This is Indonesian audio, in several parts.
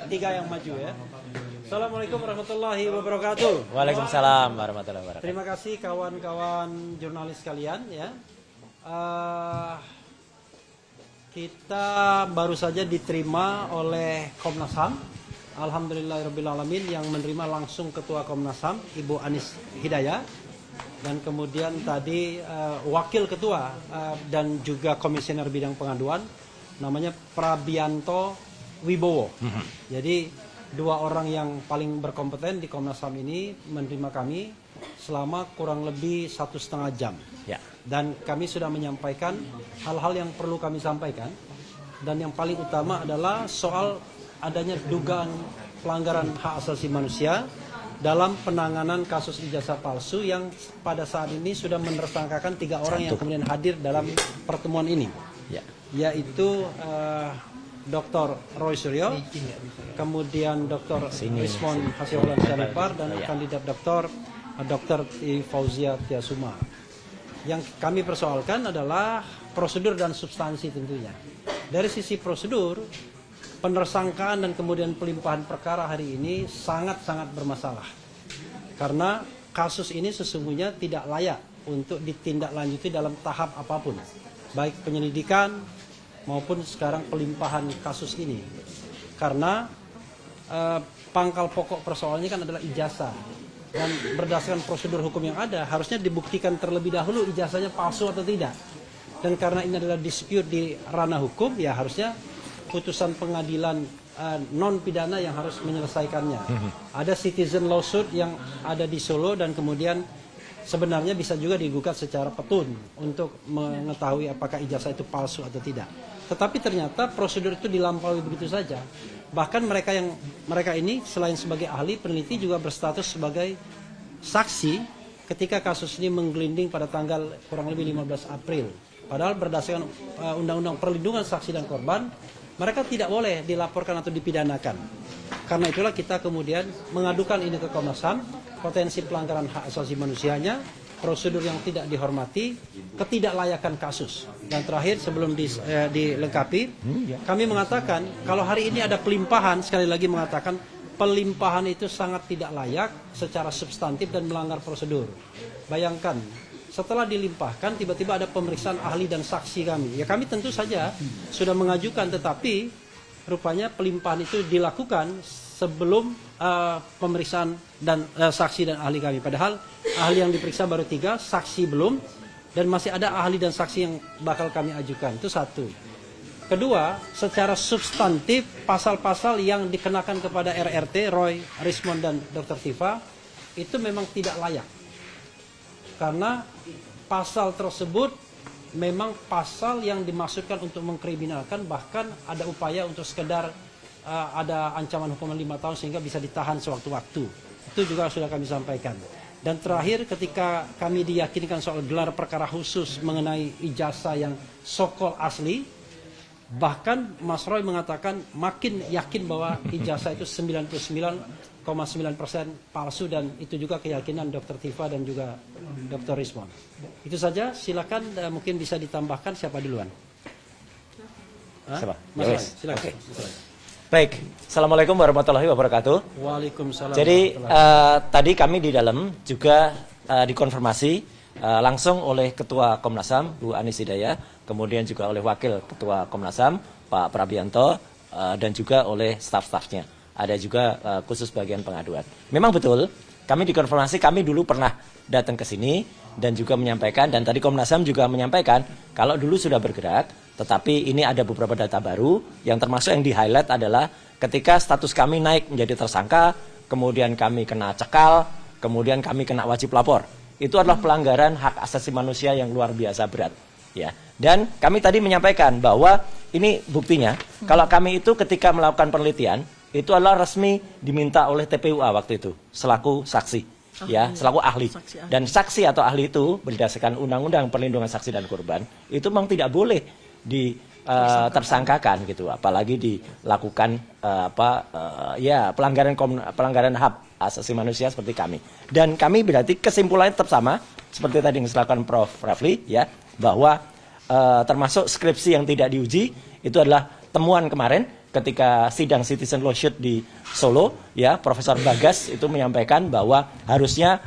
tiga yang maju ya. Assalamualaikum warahmatullahi wabarakatuh. Waalaikumsalam warahmatullahi wabarakatuh. Terima kasih kawan-kawan jurnalis sekalian ya. Kita baru saja diterima oleh Komnas HAM. Alhamdulillahirrabbilalamin, yang menerima langsung Ketua Komnas HAM Ibu Anis Hidayah, dan kemudian tadi Wakil Ketua dan juga Komisioner Bidang Pengaduan namanya Prabianto Wibowo. Jadi dua orang yang paling berkompeten di Komnas HAM ini menerima kami selama kurang lebih 1,5 jam. Ya. Dan kami sudah menyampaikan hal-hal yang perlu kami sampaikan. Dan yang paling utama adalah soal adanya dugaan pelanggaran hak asasi manusia dalam penanganan kasus ijazah palsu yang pada saat ini sudah menersangkakan 3 orang yang kemudian hadir dalam pertemuan ini. Ya. Yaitu Dr. Roy Suryo, kemudian Dr. Rismon Hasiholan Sharifar, dan kandidat Dr. Fauzia Tiasuma. Yang kami persoalkan adalah prosedur dan substansi tentunya. Dari sisi prosedur, penersangkaan dan kemudian pelimpahan perkara hari ini sangat-sangat bermasalah. Karena kasus ini sesungguhnya tidak layak untuk ditindaklanjuti dalam tahap apapun. Baik penyelidikan maupun sekarang pelimpahan kasus ini. Karena pangkal pokok persoalannya kan adalah ijazah. Dan berdasarkan prosedur hukum yang ada, harusnya dibuktikan terlebih dahulu ijazahnya palsu atau tidak. Dan karena ini adalah dispute di ranah hukum, ya harusnya putusan pengadilan non pidana yang harus menyelesaikannya. Ada citizen lawsuit yang ada di Solo, dan kemudian sebenarnya bisa juga digugat secara petun untuk mengetahui apakah ijazah itu palsu atau tidak. Tetapi ternyata prosedur itu dilampaui begitu saja. Bahkan mereka ini selain sebagai ahli, peneliti juga berstatus sebagai saksi ketika kasus ini menggelinding pada tanggal kurang lebih 15 April. Padahal berdasarkan Undang-Undang Perlindungan Saksi dan Korban, mereka tidak boleh dilaporkan atau dipidanakan. Karena itulah kita kemudian mengadukan ini ke Komnas HAM, potensi pelanggaran hak asasi manusianya, prosedur yang tidak dihormati, ketidaklayakan kasus. Dan terakhir sebelum dilengkapi, kami mengatakan kalau hari ini ada pelimpahan, sekali lagi mengatakan pelimpahan itu sangat tidak layak secara substantif dan melanggar prosedur. Bayangkan, setelah dilimpahkan tiba-tiba ada pemeriksaan ahli dan saksi kami. Ya kami tentu saja sudah mengajukan, tetapi rupanya pelimpahan itu dilakukan sebelum pemeriksaan dan saksi dan ahli kami. Padahal ahli yang diperiksa baru 3, saksi belum, dan masih ada ahli dan saksi yang bakal kami ajukan. Itu satu. Kedua, secara substantif pasal-pasal yang dikenakan kepada RRT, Roy, Rismon, dan Dr. Tifa itu memang tidak layak. Karena pasal tersebut memang pasal yang dimaksudkan untuk mengkriminalkan, bahkan ada upaya untuk sekedar ada ancaman hukuman 5 tahun sehingga bisa ditahan sewaktu-waktu. Itu juga sudah kami sampaikan. Dan terakhir, ketika kami diyakinkan soal gelar perkara khusus mengenai ijazah yang sokol asli, bahkan Mas Roy mengatakan makin yakin bahwa ijazah itu 99,9% palsu, dan itu juga keyakinan Dr. Tifa dan juga Dr. Rismon. Itu saja, silakan mungkin bisa ditambahkan siapa duluan. Siapa? Mas Roy, silakan. Okay. Baik, Assalamualaikum warahmatullahi wabarakatuh. Waalaikumsalam. Jadi tadi kami di dalam juga dikonfirmasi langsung oleh Ketua Komnas HAM Bu Anis Hidayah, kemudian juga oleh Wakil Ketua Komnas HAM Pak Prabianto, dan juga oleh staf-stafnya. Ada juga khusus bagian pengaduan. Memang betul, kami dikonfirmasi, kami dulu pernah datang ke sini dan juga menyampaikan, dan tadi Komnas HAM juga menyampaikan kalau dulu sudah bergerak. Tetapi ini ada beberapa data baru yang termasuk yang di-highlight adalah ketika status kami naik menjadi tersangka, kemudian kami kena cekal, kemudian kami kena wajib lapor. Itu adalah pelanggaran hak asasi manusia yang luar biasa berat. Ya. Dan kami tadi menyampaikan bahwa ini buktinya, kalau kami itu ketika melakukan penelitian, itu adalah resmi diminta oleh TPUA waktu itu, selaku saksi. Ya, selaku ahli. Dan saksi atau ahli itu berdasarkan Undang-Undang Perlindungan Saksi dan Korban, itu memang tidak boleh tersangkakan gitu, apalagi dilakukan pelanggaran hak asasi manusia seperti kami. Dan kami berarti kesimpulannya tetap sama seperti tadi yang dilakukan Prof. Rafli, ya, bahwa termasuk skripsi yang tidak diuji itu adalah temuan kemarin ketika sidang citizen lawsuit di Solo, ya Profesor Bagas itu menyampaikan bahwa harusnya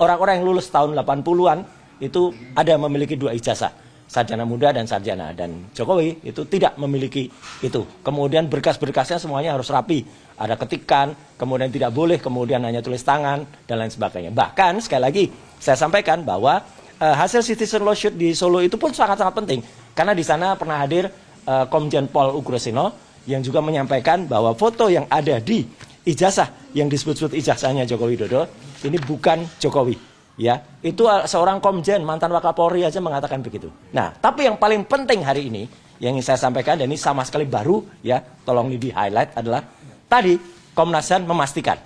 orang-orang yang lulus tahun 80-an itu ada memiliki 2 ijazah, sarjana muda dan sarjana, dan Jokowi itu tidak memiliki itu. Kemudian berkas-berkasnya semuanya harus rapi, ada ketikan, kemudian tidak boleh kemudian hanya tulis tangan dan lain sebagainya. Bahkan sekali lagi saya sampaikan bahwa hasil citizen lawsuit di Solo itu pun sangat-sangat penting, karena di sana pernah hadir Komjen Pol Ugroseno yang juga menyampaikan bahwa foto yang ada di ijazah yang disebut-sebut ijazahnya Joko Widodo ini bukan Jokowi, ya. Itu seorang komjen mantan Wakapolri aja mengatakan begitu. Nah, tapi yang paling penting hari ini yang ingin saya sampaikan, dan ini sama sekali baru, ya, tolong di highlight, adalah tadi Komnas HAM memastikan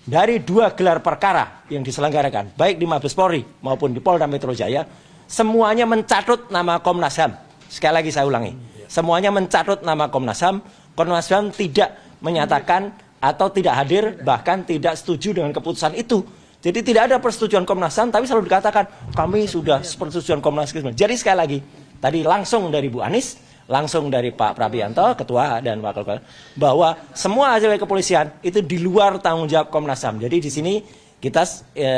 dari 2 gelar perkara yang diselenggarakan baik di Mabes Polri maupun di Polda Metro Jaya semuanya mencatut nama Komnas HAM. Sekali lagi saya ulangi, semuanya mencatut nama Komnas HAM. Komnas HAM tidak menyatakan atau tidak hadir, bahkan tidak setuju dengan keputusan itu. Jadi tidak ada persetujuan Komnas HAM, tapi selalu dikatakan kami sudah persetujuan Komnas HAM. Jadi sekali lagi, tadi langsung dari Bu Anies, langsung dari Pak Prabianto, Ketua dan Wakil Ketua, bahwa semua hasil kepolisian itu di luar tanggung jawab Komnas HAM. Jadi di sini kita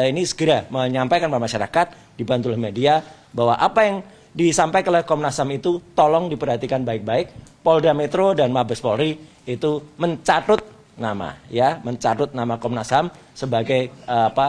ini segera menyampaikan kepada masyarakat, dibantu oleh media, bahwa apa yang disampaikan oleh Komnas HAM itu tolong diperhatikan baik-baik. Polda Metro dan Mabes Polri itu mencatut nama, ya, mencatut nama Komnas HAM sebagai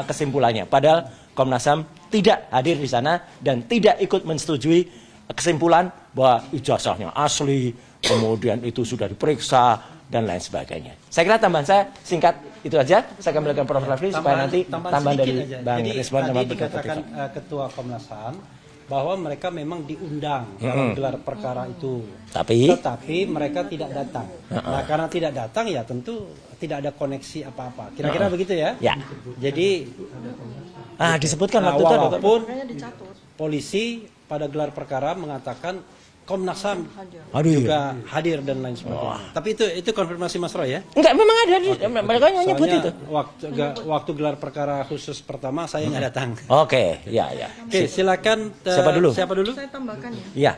kesimpulannya. Padahal Komnas HAM tidak hadir di sana dan tidak ikut menyetujui kesimpulan bahwa ijazahnya asli, kemudian itu sudah diperiksa dan lain sebagainya. Saya kira tambahan saya singkat itu aja. Saya kembalikan Prof. Rafli supaya nanti tambahan dari Bang Rizwan. Jadi dikatakan Ketua Komnas HAM bahwa mereka memang diundang dalam gelar perkara itu, tetapi mereka tidak datang. Nah, karena tidak datang ya tentu tidak ada koneksi apa-apa. Kira-kira begitu ya. Jadi disebutkan waktu itu walaupun polisi pada gelar perkara mengatakan Komnas HAM juga hadir dan lain sebagainya. Tapi itu konfirmasi Mas Roy ya? Enggak, memang ada. Mereka nyebut itu. Waktu gelar perkara khusus pertama saya nggak datang. Oke, ya. Oke, silakan. Siapa dulu? Saya tambahkan ya.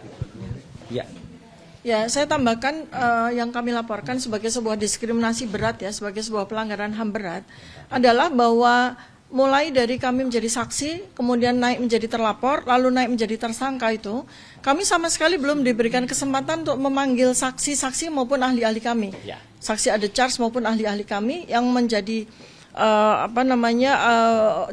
Iya. Ya, saya tambahkan yang kami laporkan sebagai sebuah diskriminasi berat ya, sebagai sebuah pelanggaran HAM berat adalah bahwa mulai dari kami menjadi saksi, kemudian naik menjadi terlapor, lalu naik menjadi tersangka itu, kami sama sekali belum diberikan kesempatan untuk memanggil saksi-saksi maupun ahli-ahli kami. Saksi ada charge maupun ahli-ahli kami yang menjadi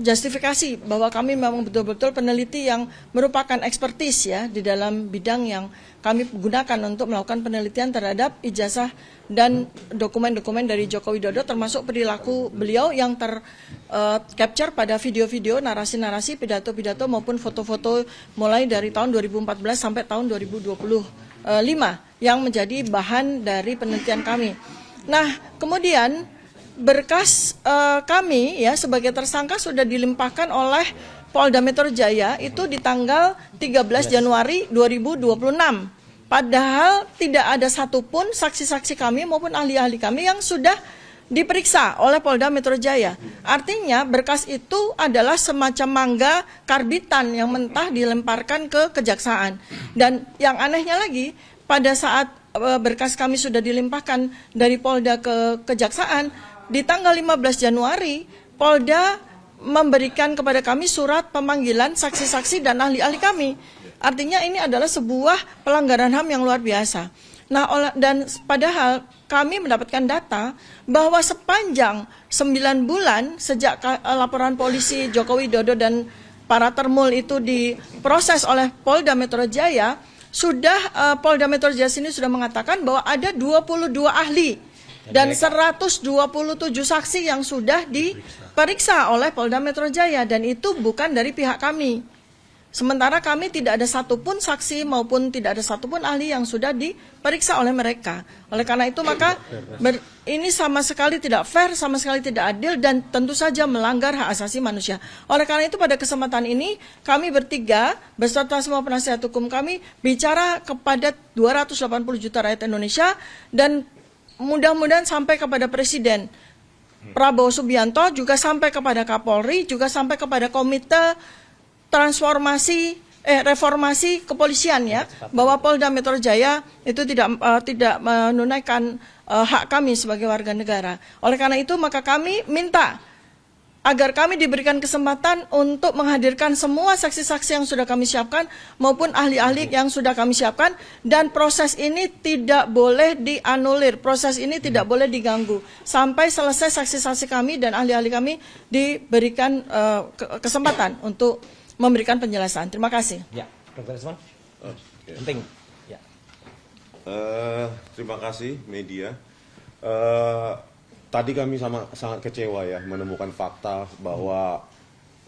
justifikasi bahwa kami memang betul-betul peneliti yang merupakan ekspertis ya di dalam bidang yang kami gunakan untuk melakukan penelitian terhadap ijazah dan dokumen-dokumen dari Joko Widodo, termasuk perilaku beliau yang capture pada video-video, narasi-narasi, pidato-pidato maupun foto-foto mulai dari tahun 2014 sampai tahun 2025 yang menjadi bahan dari penelitian kami. Nah, kemudian berkas kami ya sebagai tersangka sudah dilimpahkan oleh Polda Metro Jaya itu di tanggal 13 Januari 2026. Padahal tidak ada satupun saksi-saksi kami maupun ahli-ahli kami yang sudah diperiksa oleh Polda Metro Jaya. Artinya berkas itu adalah semacam mangga karbitan yang mentah dilemparkan ke kejaksaan. Dan yang anehnya lagi, pada saat berkas kami sudah dilimpahkan dari Polda ke kejaksaan, di tanggal 15 Januari, Polda memberikan kepada kami surat pemanggilan saksi-saksi dan ahli-ahli kami. Artinya ini adalah sebuah pelanggaran HAM yang luar biasa. Nah, dan padahal kami mendapatkan data bahwa sepanjang 9 bulan sejak laporan polisi Joko Widodo dan para termul itu diproses oleh Polda Metro Jaya, sudah Polda Metro Jaya sini sudah mengatakan bahwa ada 22 ahli dan 127 saksi yang sudah diperiksa oleh Polda Metro Jaya, dan itu bukan dari pihak kami. Sementara kami tidak ada satupun saksi maupun tidak ada satupun ahli yang sudah diperiksa oleh mereka. Oleh karena itu maka ini sama sekali tidak fair, sama sekali tidak adil, dan tentu saja melanggar hak asasi manusia. Oleh karena itu pada kesempatan ini kami bertiga beserta semua penasihat hukum kami bicara kepada 280 juta rakyat Indonesia, dan mudah-mudahan sampai kepada Presiden Prabowo Subianto, juga sampai kepada Kapolri, juga sampai kepada Komite Transformasi reformasi kepolisian ya, bahwa Polda Metro Jaya itu tidak menunaikan hak kami sebagai warga negara. Oleh karena itu maka kami minta agar kami diberikan kesempatan untuk menghadirkan semua saksi-saksi yang sudah kami siapkan maupun ahli-ahli yang sudah kami siapkan, dan proses ini tidak boleh dianulir, proses ini tidak boleh diganggu sampai selesai saksi-saksi kami dan ahli-ahli kami diberikan kesempatan untuk memberikan penjelasan. Terima kasih. Ya, Dr. Resmond. Penting. Ya. Terima kasih media. Tadi kami sangat kecewa ya menemukan fakta bahwa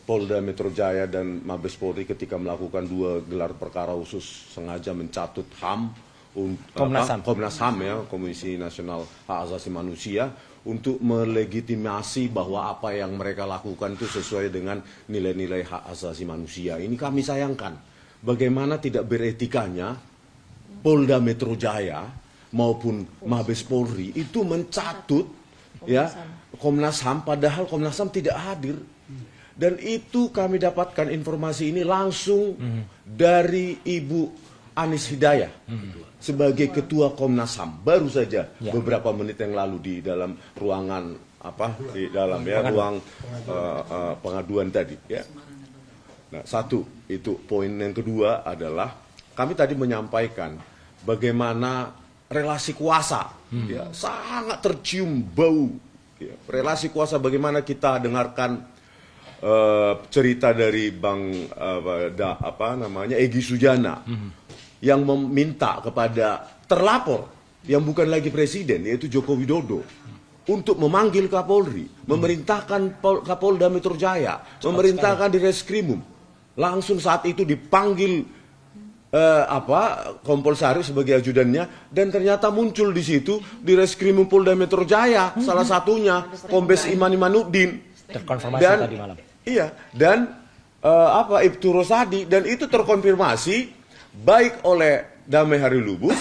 Polda Metro Jaya dan Mabes Polri ketika melakukan 2 gelar perkara khusus sengaja mencatut HAM, Komnas HAM ya, Komisi Nasional Hak Asasi Manusia, untuk melegitimasi bahwa apa yang mereka lakukan itu sesuai dengan nilai-nilai hak asasi manusia. Ini kami sayangkan. Bagaimana tidak beretikanya Polda Metro Jaya maupun Mabes Polri itu mencatut ya Komnas HAM, padahal Komnas HAM tidak hadir. Dan itu kami dapatkan informasi ini langsung dari Ibu Anis Hidayah sebagai Ketua Komnas HAM, baru saja beberapa menit yang lalu di dalam ruangan di dalam ya ruang pengaduan tadi ya. Nah, satu itu poin. Yang kedua adalah kami tadi menyampaikan bagaimana relasi kuasa ya, sangat tercium bau ya, relasi kuasa. Bagaimana kita dengarkan cerita dari Bang Egy Sujana yang meminta kepada terlapor yang bukan lagi presiden, yaitu Joko Widodo, untuk memanggil Kapolri, memerintahkan Kapolda Metro Jaya, memerintahkan di Reskrimum. Langsung saat itu dipanggil Kompol Sari sebagai ajudannya, dan ternyata muncul di situ di Reskrimum Polda Metro Jaya salah satunya Kombes Iman Imanuddin, terkonfirmasi dan tadi malam. Iya, dan Ibtu Rosadi, dan itu terkonfirmasi baik oleh Damai Hari Lubus,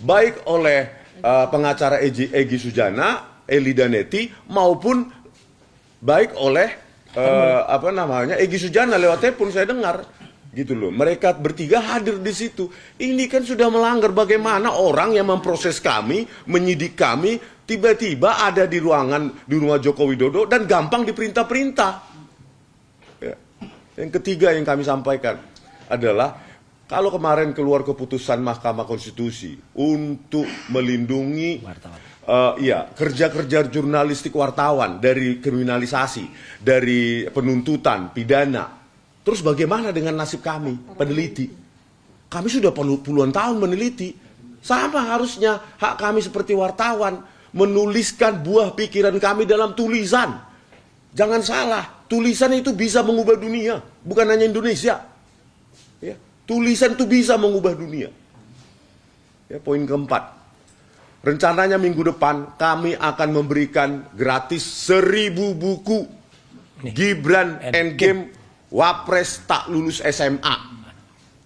baik oleh pengacara Egy Sujana, Eli Daneti, maupun baik oleh Egy Sujana lewat telepon saya dengar. Gitu loh, mereka bertiga hadir di situ. Ini kan sudah melanggar. Bagaimana orang yang memproses kami, menyidik kami, tiba-tiba ada di rumah Joko Widodo dan gampang diperintah-perintah. Ya. Yang ketiga yang kami sampaikan adalah kalau kemarin keluar keputusan Mahkamah Konstitusi untuk melindungi kerja-kerja jurnalistik wartawan dari kriminalisasi, dari penuntutan pidana. Terus bagaimana dengan nasib kami, peneliti? Kami sudah puluhan tahun meneliti. Sama harusnya hak kami seperti wartawan, menuliskan buah pikiran kami dalam tulisan. Jangan salah, tulisan itu bisa mengubah dunia, bukan hanya Indonesia. Ya, tulisan itu bisa mengubah dunia. Ya, poin keempat, rencananya minggu depan kami akan memberikan gratis 1000 buku Gibran Endgame Wapres tak lulus SMA.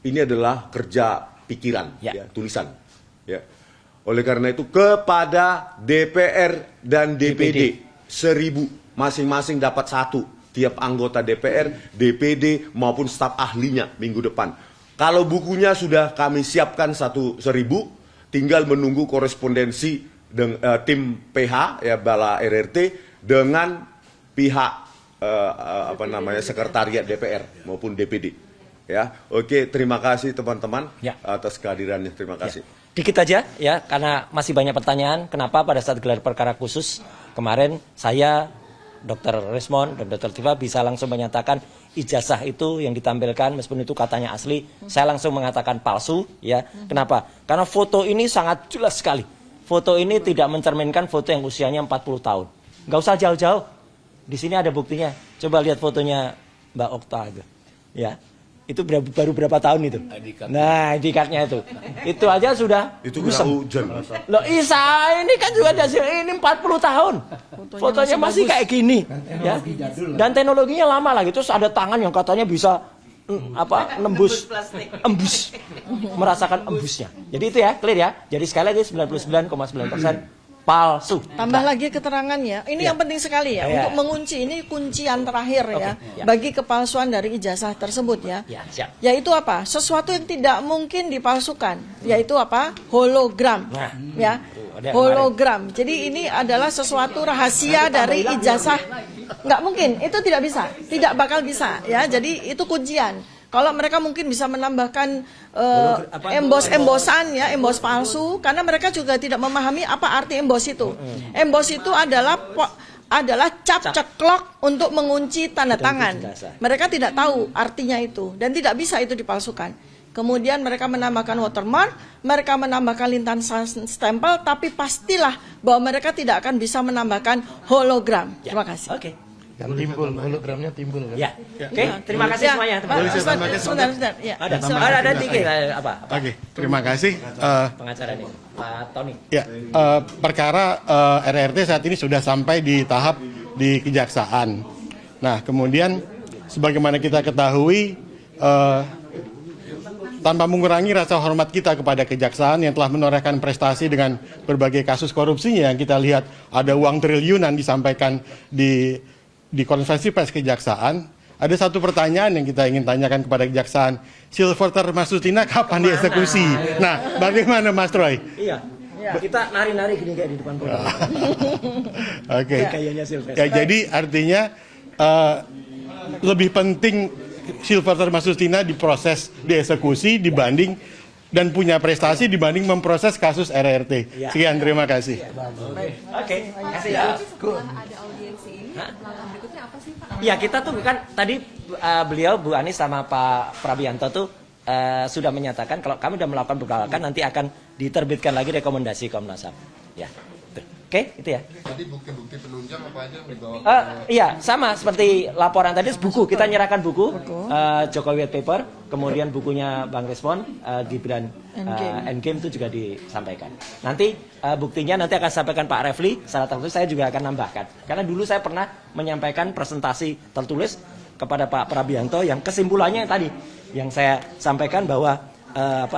Ini adalah kerja pikiran, ya, tulisan. Ya. Oleh karena itu kepada DPR dan DPD 1000, masing-masing dapat 1. Tiap anggota DPR, DPD maupun staf ahlinya minggu depan. Kalau bukunya sudah kami siapkan 1.000, tinggal menunggu korespondensi tim PH ya Bala RRT dengan pihak sekretariat DPR maupun DPD. Ya, oke, terima kasih teman-teman atas kehadirannya. Terima kasih. Dikit aja ya, karena masih banyak pertanyaan. Kenapa pada saat gelar perkara khusus kemarin saya, Dr. Resmond dan Dr. Tifa bisa langsung menyatakan ijazah itu yang ditampilkan meskipun itu katanya asli, saya langsung mengatakan palsu ya. Kenapa? Karena foto ini sangat jelas sekali. Foto ini tidak mencerminkan foto yang usianya 40 tahun. Nggak usah jauh-jauh. Di sini ada buktinya. Coba lihat fotonya Mbak Okta itu. Ya. Itu baru berapa tahun itu? Nah, ID card-nya itu. Itu aja sudah. Itu kena hujan. Loh, Isa ini kan juga ini 40 tahun. Fotonya masih kayak gini, ya. Dan teknologinya lama lagi. Terus ada tangan yang katanya bisa embus, merasakan embusnya. Jadi itu ya, clear ya. Jadi sekali lagi 99,9% palsu. Tambah lagi keterangannya. Ini yang penting sekali ya, Ya. untuk mengunci. Ini kuncian terakhir ya, ya. bagi kepalsuan dari ijazah tersebut ya. Ya, siap. Yaitu apa? Sesuatu yang tidak mungkin dipalsukan. Yaitu apa? Hologram. Nah, Ya, ada yang hologram. Jadi ini adalah sesuatu rahasia dari ijazah. Nggak mungkin, itu tidak bisa, tidak bakal bisa. Ya, jadi itu kuncian. Kalau mereka mungkin bisa menambahkan embos-embosan ya, embos palsu, karena mereka juga tidak memahami apa arti embos itu. Embos itu adalah cap ceklok untuk mengunci tanda tangan. Mereka tidak tahu artinya itu dan tidak bisa itu dipalsukan. Kemudian mereka menambahkan watermark, mereka menambahkan lintasan stempel, tapi pastilah bahwa mereka tidak akan bisa menambahkan hologram. Terima kasih. Oke. Yang timbul, hologramnya timbul kan? Ya. Oke, terima kasih semuanya, teman-teman. Sebentar. Ya. Ada dikit apa? Oke, terima kasih. Pengacara nih, Pak Tony. Ya, perkara RRT saat ini sudah sampai di tahap di kejaksaan. Nah, kemudian sebagaimana kita ketahui, tanpa mengurangi rasa hormat kita kepada kejaksaan yang telah menorehkan prestasi dengan berbagai kasus korupsinya, yang kita lihat ada uang triliunan disampaikan di konferensi pers kejaksaan. Ada satu pertanyaan yang kita ingin tanyakan kepada kejaksaan. Silverter Masustina kapan dieksekusi? Nah, bagaimana Mas Troy? Iya. Kita nari-nari gini kayak di depan podium. Oke. Kayaknya Silvester. Ya, jadi artinya lebih penting Silverter Masustina diproses, dieksekusi dibanding dan punya prestasi dibanding memproses kasus RRT. Ya. Sekian, terima kasih. Oke, kasih ya. Ada audiensi ini, langkah berikutnya apa sih Pak? Ya, kita tuh kan tadi beliau Bu Anies sama Pak Prabianto tuh sudah menyatakan kalau kami sudah melakukan penolakan nanti akan diterbitkan lagi rekomendasi Komnas HAM. Ya. Oke, itu ya. Tadi bukti-bukti penunjang apa aja yang dibawa? Iya, sama seperti laporan tadi, buku. Kita nyerahkan buku, Jokowi White Paper, kemudian bukunya Bang Respon, Gibran Endgame itu juga disampaikan. Nanti buktinya nanti akan sampaikan Pak Refli, secara tertulis saya juga akan nambahkan. Karena dulu saya pernah menyampaikan presentasi tertulis kepada Pak Prabianto yang kesimpulannya yang tadi, yang saya sampaikan bahwa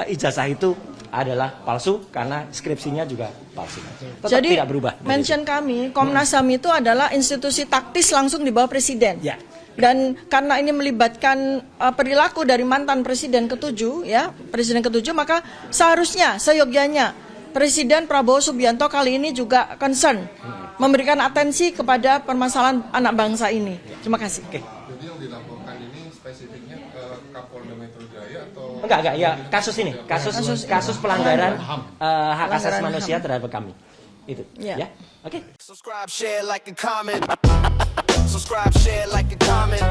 ijazah itu adalah palsu karena skripsinya juga palsu. Tetap Jadi tidak berubah. mention kami, Komnas HAM itu adalah institusi taktis langsung di bawah Presiden. Ya. Dan karena ini melibatkan perilaku dari mantan Presiden ke-7, ya, Presiden ke-7, maka seharusnya, seyogyanya, Presiden Prabowo Subianto kali ini juga concern, memberikan atensi kepada permasalahan anak bangsa ini. Terima kasih. Jadi yang dilaporkan ini spesifiknya ke Kapolda Metro Jaya atau? Enggak, ya kasus ini, kasus pelanggaran hak asasi manusia terhadap kami. Itu, Ya. ya. Oke. Subscribe, share, like, and comment. Subscribe, share, like, and comment.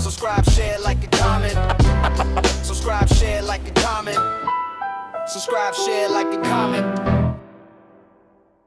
Subscribe, share, like, and comment. Subscribe, share, like, and comment. Subscribe, share, like, and comment.